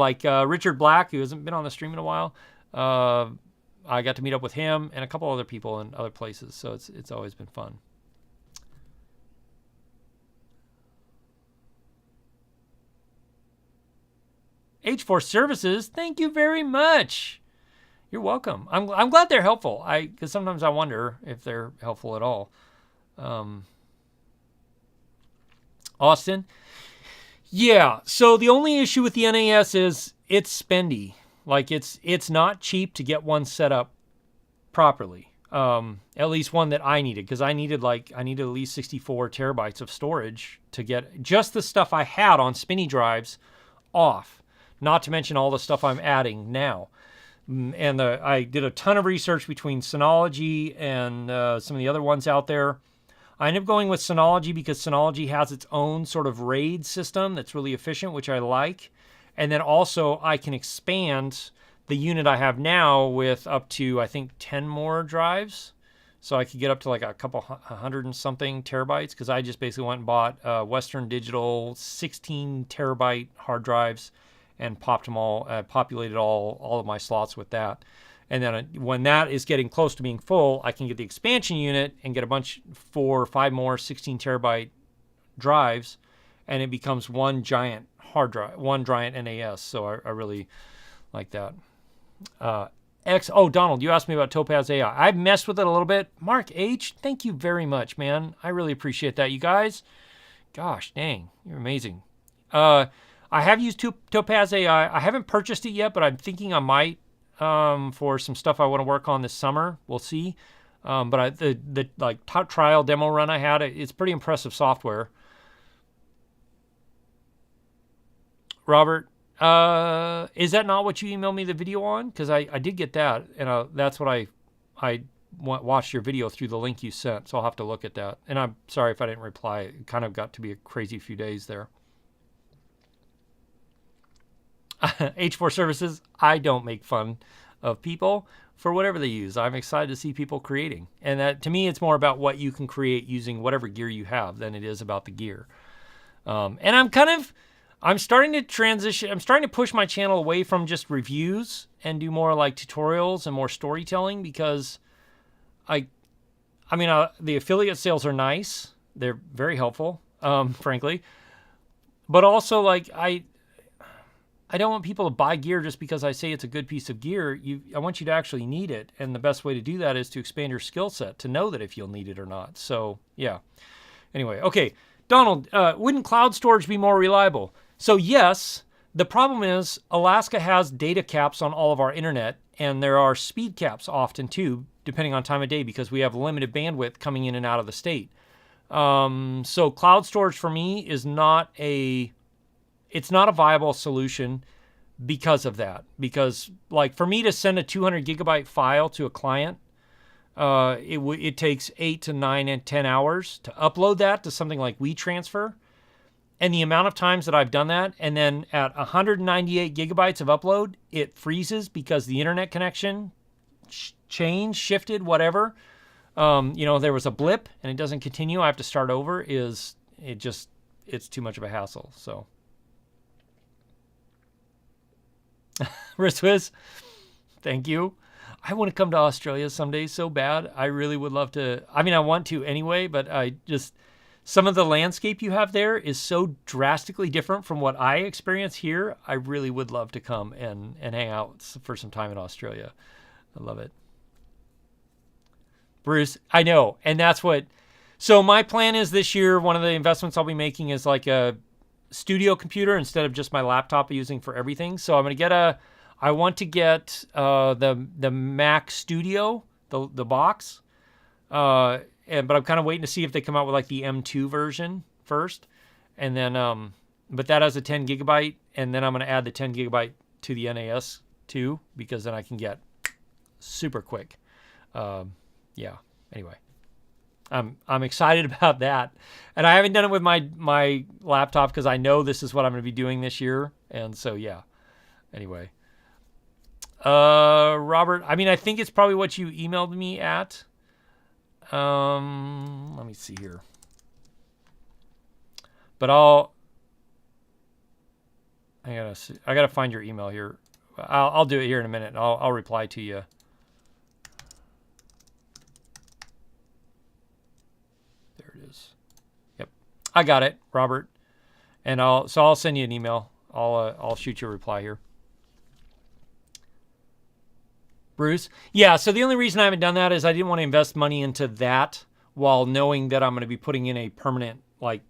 Richard Black, who hasn't been on the stream in a while. I got to meet up with him and a couple other people in other places. So it's always been fun. H4 Services, thank you very much. You're welcome. I'm glad they're helpful. Because sometimes I wonder if they're helpful at all. Austin. Yeah, so the only issue with the NAS is it's spendy. It's not cheap to get one set up properly. At least one that I needed, because I needed at least 64 terabytes of storage to get just the stuff I had on spinny drives off. Not to mention all the stuff I'm adding now. And I did a ton of research between Synology and some of the other ones out there. I ended up going with Synology because Synology has its own sort of RAID system that's really efficient, which I like. And then also I can expand the unit I have now with up to, I think, 10 more drives. So I could get up to a couple hundred and something terabytes, because I just basically went and bought Western Digital 16 terabyte hard drives and popped them all, populated all of my slots with that. And then when that is getting close to being full, I can get the expansion unit and get 4 or 5 more 16 terabyte drives, and it becomes one giant hard drive, one giant NAS. So I really like that. Donald, you asked me about Topaz AI. I've messed with it a little bit. Mark H, thank you very much, man. I really appreciate that, you guys. Gosh, dang, you're amazing. I have used Topaz AI. I haven't purchased it yet, but I'm thinking I might. For some stuff I want to work on this summer. We'll see. But the top trial demo run I had, it's pretty impressive software. Robert, is that not what you emailed me the video on? Because I did get that, and that's what I watched your video through the link you sent, so I'll have to look at that. And I'm sorry if I didn't reply. It kind of got to be a crazy few days there. H4 Services, I don't make fun of people for whatever they use. I'm excited to see people creating. And that, to me, it's more about what you can create using whatever gear you have than it is about the gear. And I'm starting to transition. I'm starting to push my channel away from just reviews and do more tutorials and more storytelling, because the affiliate sales are nice. They're very helpful, frankly. But also, I don't want people to buy gear just because I say it's a good piece of gear. I want you to actually need it. And the best way to do that is to expand your skill set to know that if you'll need it or not. So, yeah. Anyway, okay. Donald, wouldn't cloud storage be more reliable? So, yes, the problem is Alaska has data caps on all of our internet, and there are speed caps often too, depending on time of day, because we have limited bandwidth coming in and out of the state. So cloud storage for me is it's not a viable solution because of that. Because like for me to send a 200 gigabyte file to a client, it takes 8 to 9 and 10 hours to upload that to something like WeTransfer. And the amount of times that I've done that, and then at 198 gigabytes of upload, it freezes because the internet connection shifted, whatever. There was a blip and it doesn't continue. I have to start over. It's too much of a hassle. So, Rizwiz, thank you. I want to come to Australia someday so bad. I really would love to. I mean, I want to anyway, but some of the landscape you have there is so drastically different from what I experience here. I really would love to come and hang out for some time in Australia. I love it. Bruce, I know. And so my plan is this year, one of the investments I'll be making is like a studio computer instead of just my laptop I'm using for everything. So I'm going to I want to get the Mac Studio, the box. But I'm kind of waiting to see if they come out with like the M2 version first. And then, but that has a 10 gigabyte. And then I'm going to add the 10 gigabyte to the NAS too, because then I can get super quick. Yeah. Anyway, I'm excited about that, and I haven't done it with my laptop because I know this is what I'm going to be doing this year, and so yeah. Anyway, Robert, I mean, I think it's probably what you emailed me at. Let me see here, but I gotta find your email here. I'll do it here in a minute. I'll reply to you. Yep, I got it, Robert. And I'll send you an email. I'll shoot you a reply here. Bruce, yeah. So the only reason I haven't done that is I didn't want to invest money into that while knowing that I'm going to be putting in a permanent like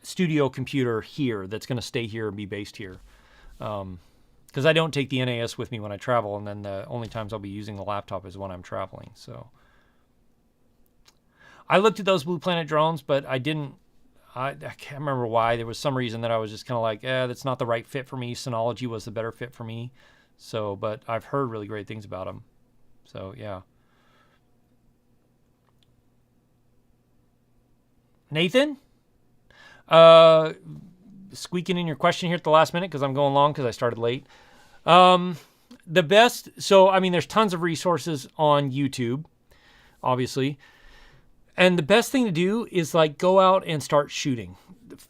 studio computer here that's going to stay here and be based here. Because I don't take the NAS with me when I travel, and then the only times I'll be using the laptop is when I'm traveling. So. I looked at those Blue Planet drones, but I can't remember why. There was some reason that I was just kind of like, that's not the right fit for me. Synology was the better fit for me. So, but I've heard really great things about them. So, yeah. Nathan? Squeaking in your question here at the last minute because I'm going long because I started late. The best, so, I mean, there's tons of resources on YouTube, obviously. And the best thing to do is like go out and start shooting.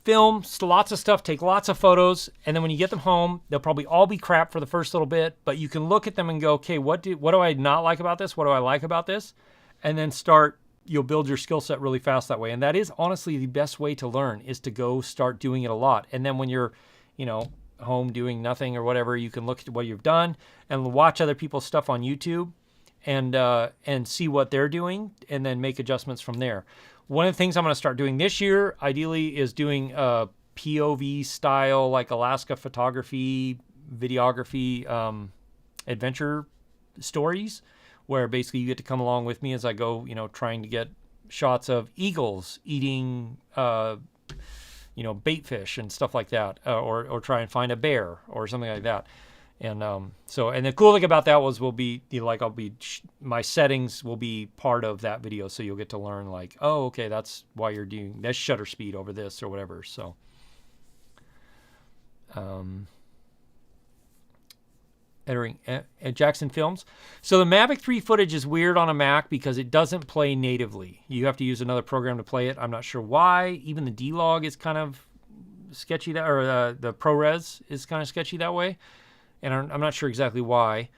Film lots of stuff, take lots of photos, and then when you get them home, they'll probably all be crap for the first little bit, but you can look at them and go, okay, what do I not like about this? What do I like about this? And then you'll build your skill set really fast that way. And that is honestly the best way to learn, is to go start doing it a lot. And then when you're, home doing nothing or whatever, you can look at what you've done and watch other people's stuff on YouTube. And see what they're doing, and then make adjustments from there. One of the things I'm going to start doing this year, ideally, is doing POV style, like Alaska photography, videography, adventure stories, where basically you get to come along with me as I go, trying to get shots of eagles eating, bait fish and stuff like that, or try and find a bear or something like that. And and the cool thing about that my settings will be part of that video, so you'll get to learn like, oh, okay, that's why you're doing that shutter speed over this or whatever. So, entering Jackson Films. So the Mavic 3 footage is weird on a Mac because it doesn't play natively. You have to use another program to play it. I'm not sure why. Even the D-Log is kind of sketchy, or the ProRes is kind of sketchy that way. And I'm not sure exactly why.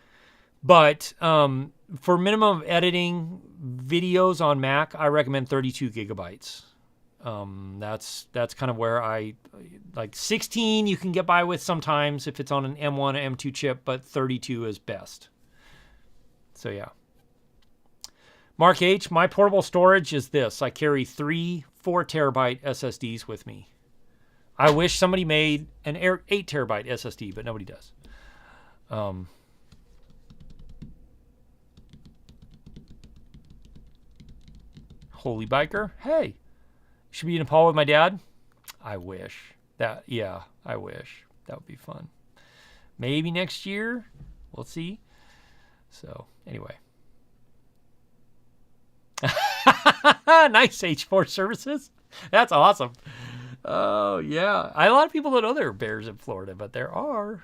But for minimum editing videos on Mac, I recommend 32 gigabytes. That's kind of where I like 16 you can get by with sometimes if it's on an M1 or M2 chip, but 32 is best. So yeah. Mark H, my portable storage is this. I carry 3 4 terabyte SSDs with me. I wish somebody made an 8 terabyte SSD, but nobody does. Holy biker. Hey, should be in Nepal with my dad. I wish that. Yeah, I wish that would be fun. Maybe next year. We'll see. So anyway. Nice H4 services. That's awesome. Oh, yeah. A lot of people don't know there are bears in Florida, but there are.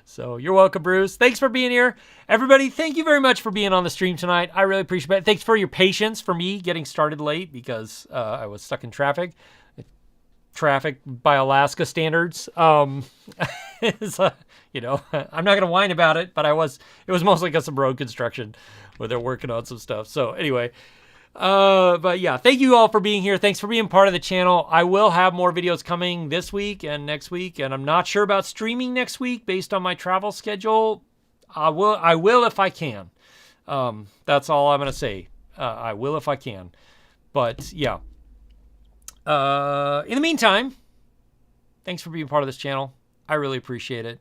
So you're welcome, Bruce. Thanks for being here. Everybody, thank you very much for being on the stream tonight. I really appreciate it. Thanks for your patience for me getting started late because I was stuck in traffic. Traffic by Alaska standards. Is, you know, I'm not going to whine about it, but it was mostly because of road construction where they're working on some stuff. So anyway, but yeah, thank you all for being here. Thanks for being part of the channel. I will have more videos coming this week and next week, and I'm not sure about streaming next week based on my travel schedule. I will if I can. That's all I'm going to say. I will if I can. But yeah. In the meantime, thanks for being part of this channel. I really appreciate it.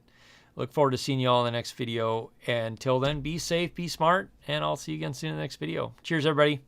Look forward to seeing you all in the next video. And until then, be safe, be smart, and I'll see you again soon in the next video. Cheers, everybody.